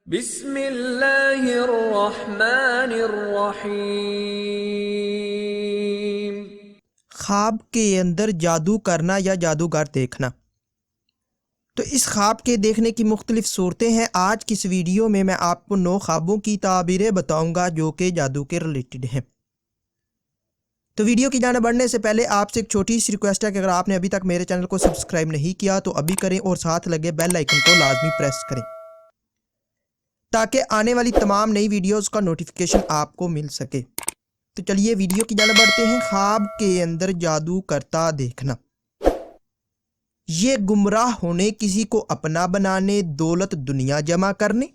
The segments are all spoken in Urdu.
بسم اللہ الرحمن الرحیم۔ خواب کے اندر جادو کرنا یا جادوگر دیکھنا۔ تو اس خواب کے دیکھنے کی مختلف صورتیں ہیں۔ آج کی اس ویڈیو میں آپ کو 9 خوابوں کی تعبیریں بتاؤں گا جو کہ جادو کے ریلیٹڈ ہیں۔ تو ویڈیو کی جانب بڑھنے سے پہلے آپ سے ایک چھوٹی سی ریکویسٹ ہے کہ اگر آپ نے ابھی تک میرے چینل کو سبسکرائب نہیں کیا تو ابھی کریں اور ساتھ لگے بیل آئیکن کو لازمی پریس کریں تاکہ آنے والی تمام نئی ویڈیوز کا نوٹیفیکیشن آپ کو مل سکے۔ تو چلیے ویڈیو کی جانب بڑھتے ہیں۔ خواب کے اندر جادو کرتا دیکھنا۔ یہ گمراہ ہونے، کسی کو اپنا بنانے، دولت دنیا جمع کرنے،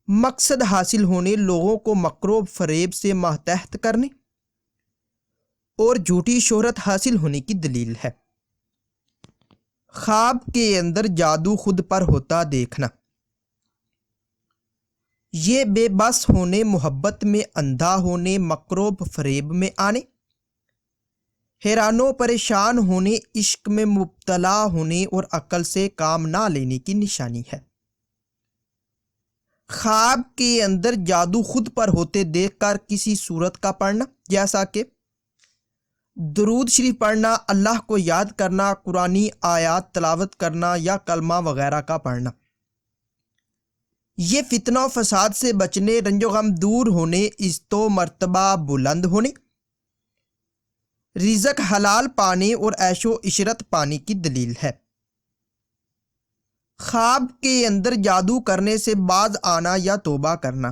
مقصد حاصل ہونے، لوگوں کو مکر و فریب سے ماتحت کرنے اور جھوٹی شہرت حاصل ہونے کی دلیل ہے۔ خواب کے اندر جادو خود پر ہوتا دیکھنا۔ یہ بے بس ہونے، محبت میں اندھا ہونے، مکر و فریب میں آنے، حیران و پریشان ہونے، عشق میں مبتلا ہونے اور عقل سے کام نہ لینے کی نشانی ہے۔ خواب کے اندر جادو خود پر ہوتے دیکھ کر کسی صورت کا پڑھنا، جیسا کہ درود شریف پڑھنا، اللہ کو یاد کرنا، قرآنی آیات تلاوت کرنا یا کلمہ وغیرہ کا پڑھنا۔ یہ فتنہ و فساد سے بچنے، رنج و غم دور ہونے، عزت و مرتبہ بلند ہونے، رزق حلال پانے اور عیش و عشرت پانے کی دلیل ہے۔ خواب کے اندر جادو کرنے سے باز آنا یا توبہ کرنا۔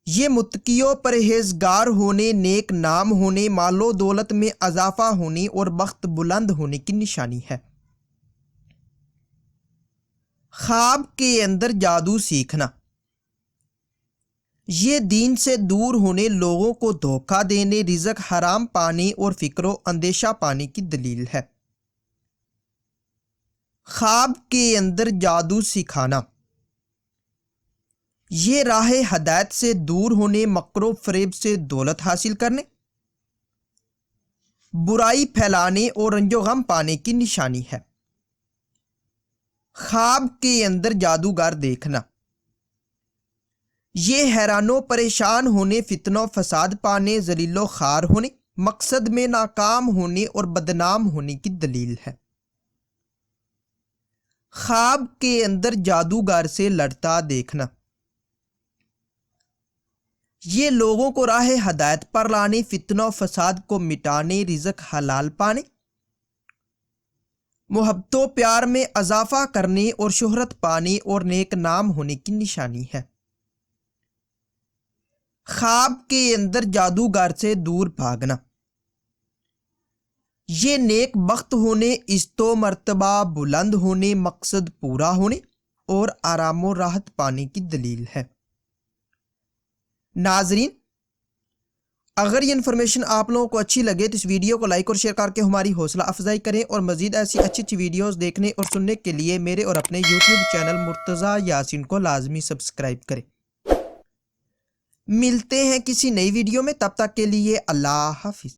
یہ متقی و پرہیزگار ہونے، نیک نام ہونے، مال و دولت میں اضافہ ہونے اور بخت بلند ہونے کی نشانی ہے۔ خواب کے اندر جادو سیکھنا۔ یہ دین سے دور ہونے، لوگوں کو دھوکہ دینے، رزق حرام پانے اور فکر و اندیشہ پانے کی دلیل ہے۔ خواب کے اندر جادو سکھانا۔ یہ راہ ہدایت سے دور ہونے، مکر و فریب سے دولت حاصل کرنے، برائی پھیلانے اور رنج و غم پانے کی نشانی ہے۔ خواب کے اندر جادوگر دیکھنا۔ یہ حیران و پریشان ہونے، فتنہ و فساد پانے، ذلیل و خوار ہونے، مقصد میں ناکام ہونے اور بدنام ہونے کی دلیل ہے۔ خواب کے اندر جادوگر سے لڑتا دیکھنا۔ یہ لوگوں کو راہ ہدایت پر لانے، فتنہ و فساد کو مٹانے، رزق حلال پانے، محبت و پیار میں اضافہ کرنے اور شہرت پانے اور نیک نام ہونے کی نشانی ہے۔ خواب کے اندر جادوگر سے دور بھاگنا۔ یہ نیک بخت ہونے، عزت و مرتبہ بلند ہونے، مقصد پورا ہونے اور آرام و راحت پانے کی دلیل ہے۔ ناظرین، اگر یہ انفارمیشن آپ لوگوں کو اچھی لگے تو اس ویڈیو کو لائک اور شیئر کر کے ہماری حوصلہ افزائی کریں اور مزید ایسی اچھی ویڈیوز دیکھنے اور سننے کے لیے میرے اور اپنے یوٹیوب چینل مرتضیٰ یاسین کو لازمی سبسکرائب کریں۔ ملتے ہیں کسی نئی ویڈیو میں، تب تک کے لیے اللہ حافظ۔